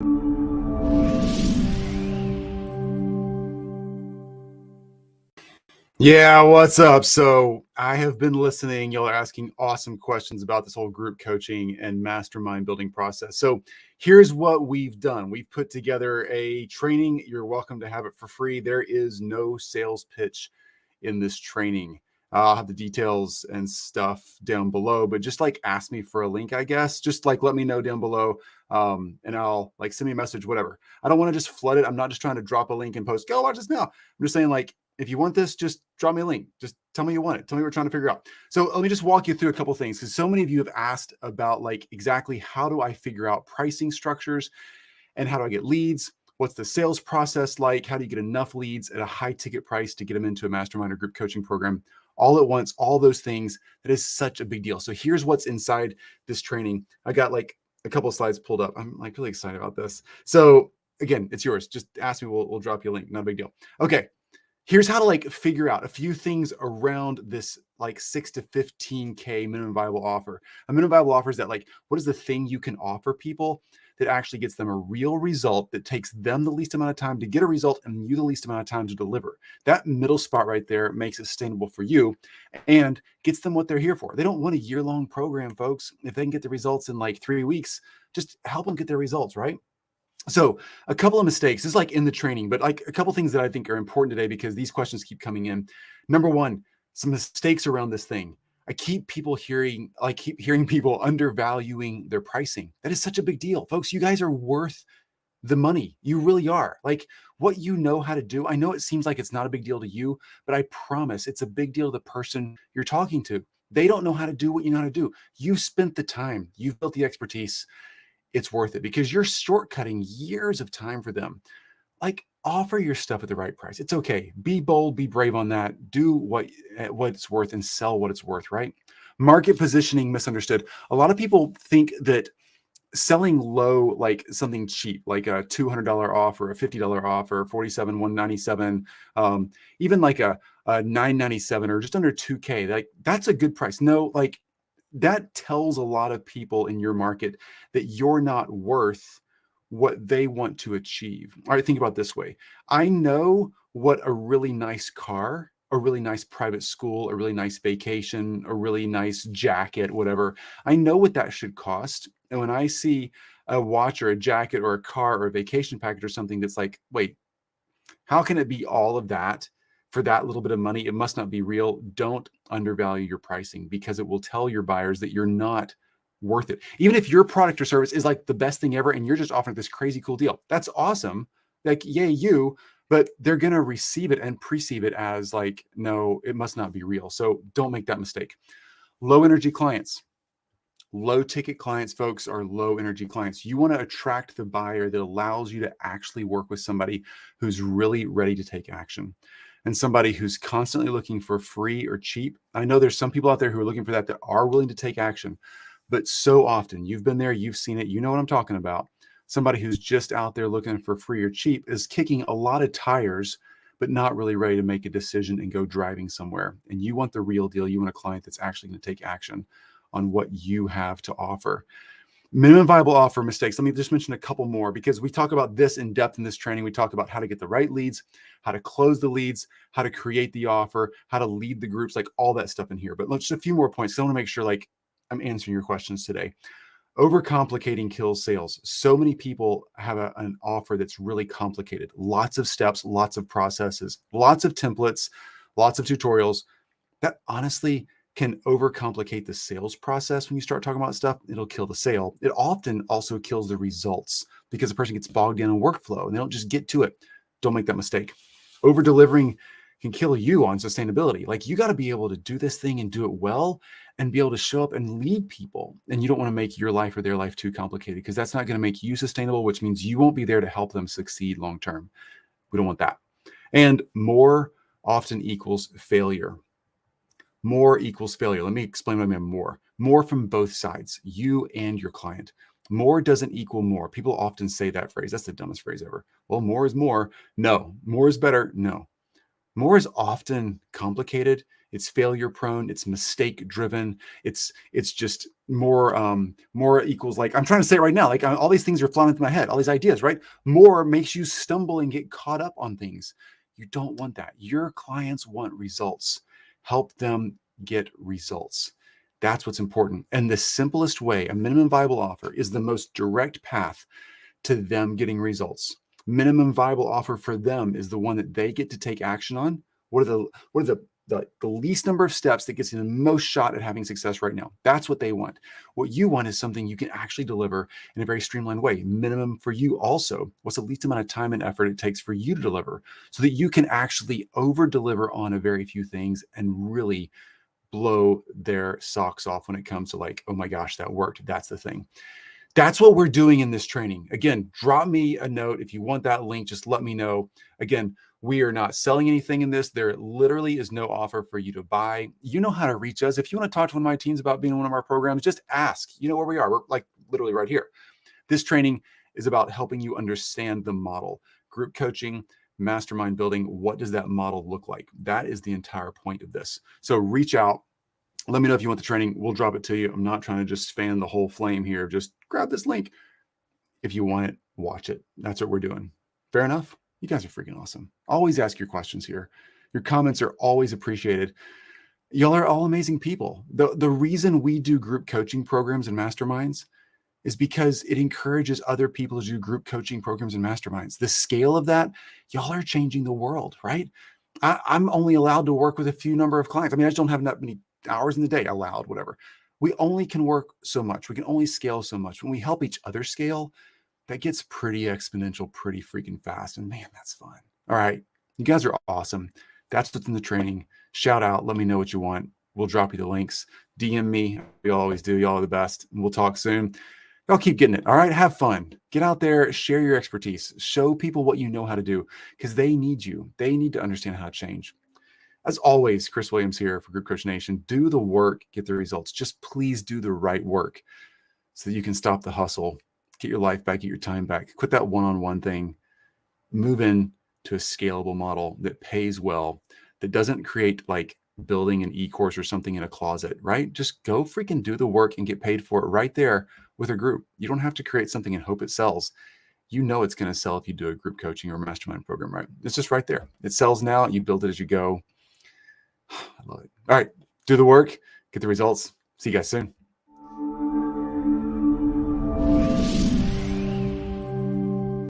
Yeah, what's up? So I have been listening. Y'all are asking awesome questions about this whole group coaching and mastermind building process. So here's what we've done. We've put together a training. You're welcome to have it for free. There is no sales pitch in this training. I'll have the details and stuff down below, but just like ask me for a link, I guess. Just like let me know down below, and I'll like send me a message, whatever. I don't want to just flood it. I'm not just trying to drop a link and post, go watch this now. I'm just saying, like, if you want this, just drop me a link. Just tell me you want it. Tell me what we're trying to figure out. So let me just walk you through a couple of things, because so many of you have asked about like exactly how do I figure out pricing structures and how do I get leads? What's the sales process like? How do you get enough leads at a high ticket price to get them into a mastermind or group coaching program all at once? All those things. That is such a big deal. So here's what's inside this training. I got like a couple of slides pulled up. I'm like really excited about this. So again, it's yours. Just ask me. We'll drop you a link. Not a big deal. Okay. Here's how to like figure out a few things around this like 6 to 15K minimum viable offer. A minimum viable offer is that like, what is the thing you can offer people that actually gets them a real result that takes them the least amount of time to get a result and you the least amount of time to deliver? That middle spot right there makes it sustainable for you and gets them what they're here for. They don't want a year-long program, folks. If they can get the results in like 3 weeks, just help them get their results, right? So a couple of mistakes, this is like in the training, but like a couple of things that I think are important today because these questions keep coming in. Number one, some mistakes around this thing. I keep hearing people undervaluing their pricing. That is such a big deal. Folks, you guys are worth the money. You really are. Like what you know how to do. I know it seems like it's not a big deal to you, but I promise it's a big deal to the person you're talking to. They don't know how to do what you know how to do. You've spent the time, you've built the expertise. It's worth it because you're shortcutting years of time for them. Like offer your stuff at the right price. It's okay. Be bold, be brave on that. Do what it's worth and sell what it's worth, right? Market positioning misunderstood. A lot of people think that selling low, like something cheap, like a $200 offer, a $50 offer, 47, 197, even like a 997 or just under 2K, like that's a good price. No, like that tells a lot of people in your market that you're not worth what they want to achieve. All right, think about it this way. I know what a really nice car, a really nice private school, a really nice vacation, a really nice jacket, whatever. I know what that should cost. And when I see a watch or a jacket or a car or a vacation package or something that's like, wait, how can it be all of that for that little bit of money? It must not be real. Don't undervalue your pricing because it will tell your buyers that you're not worth it. Even if your product or service is like the best thing ever and you're just offering this crazy cool deal, that's awesome. Like, yay, you, but they're going to receive it and perceive it as like, no, it must not be real. So don't make that mistake. Low energy clients. Low ticket clients, folks, are low energy clients. You want to attract the buyer that allows you to actually work with somebody who's really ready to take action and somebody who's constantly looking for free or cheap. I know there's some people out there who are looking for that are willing to take action, but so often you've been there, you've seen it, you know what I'm talking about. Somebody who's just out there looking for free or cheap is kicking a lot of tires, but not really ready to make a decision and go driving somewhere. And you want the real deal. You want a client that's actually going to take action on what you have to offer. Minimum viable offer mistakes. Let me just mention a couple more because we talk about this in depth in this training. We talk about how to get the right leads, how to close the leads, how to create the offer, how to lead the groups, like all that stuff in here. But let's just a few more points. So I want to make sure like I'm answering your questions today. Overcomplicating kills sales. So many people have an offer that's really complicated. Lots of steps, lots of processes, lots of templates, lots of tutorials that honestly can overcomplicate the sales process. When you start talking about stuff, it'll kill the sale. It often also kills the results because the person gets bogged down in workflow and they don't just get to it. Don't make that mistake. Over delivering can kill you on sustainability. Like you got to be able to do this thing and do it well and be able to show up and lead people. And you don't want to make your life or their life too complicated because that's not going to make you sustainable, which means you won't be there to help them succeed long-term. We don't want that. And more often equals failure. More equals failure. Let me explain what I mean more. More from both sides, you and your client. More doesn't equal more. People often say that phrase. That's the dumbest phrase ever. Well, more is more. No. More is better. No. More is often complicated. It's failure prone. It's mistake driven. It's just more equals, like I'm trying to say it right now. Like all these things are flying into my head. All these ideas, right? More makes you stumble and get caught up on things. You don't want that. Your clients want results. Help them get results. That's what's important. And the simplest way, a minimum viable offer, is the most direct path to them getting results. Minimum viable offer for them is the one that they get to take action on. What are the least number of steps that gets you the most shot at having success right now? That's what they want. What you want is something you can actually deliver in a very streamlined way. Minimum for you also. What's the least amount of time and effort it takes for you to deliver so that you can actually over deliver on a very few things and really blow their socks off when it comes to like, oh my gosh, that worked. That's the thing. That's what we're doing in this training. Again, drop me a note. If you want that link, just let me know. Again, we are not selling anything in this. There literally is no offer for you to buy. You know how to reach us. If you want to talk to one of my teams about being in one of our programs, just ask. You know where we are. We're like literally right here. This training is about helping you understand the model. Group coaching, mastermind building. What does that model look like? That is the entire point of this. So reach out. Let me know if you want the training. We'll drop it to you. I'm not trying to just fan the whole flame here. Just grab this link. If you want it, watch it. That's what we're doing. Fair enough? You guys are freaking awesome. Always ask your questions here. Your comments are always appreciated. Y'all are all amazing people. The reason we do group coaching programs and masterminds is because it encourages other people to do group coaching programs and masterminds. The scale of that, y'all are changing the world, right? I'm only allowed to work with a few number of clients. I mean, I just don't have that many hours in the day allowed, whatever. We only can work so much. We can only scale so much. When we help each other scale, that gets pretty exponential, pretty freaking fast. And man, that's fun. All right. You guys are awesome. That's what's in the training. Shout out. Let me know what you want. We'll drop you the links. DM me. We always do. Y'all are the best. And we'll talk soon. Y'all keep getting it. All right. Have fun. Get out there. Share your expertise. Show people what you know how to do because they need you. They need to understand how to change. As always, Chris Williams here for Group Coach Nation. Do the work, get the results. Just please do the right work so that you can stop the hustle, get your life back, get your time back, quit that one-on-one thing, move in to a scalable model that pays well, that doesn't create like building an e-course or something in a closet, right? Just go freaking do the work and get paid for it right there with a group. You don't have to create something and hope it sells. You know it's going to sell if you do a group coaching or mastermind program, right? It's just right there. It sells now. You build it as you go. I love it. All right. Do the work, get the results. See you guys soon.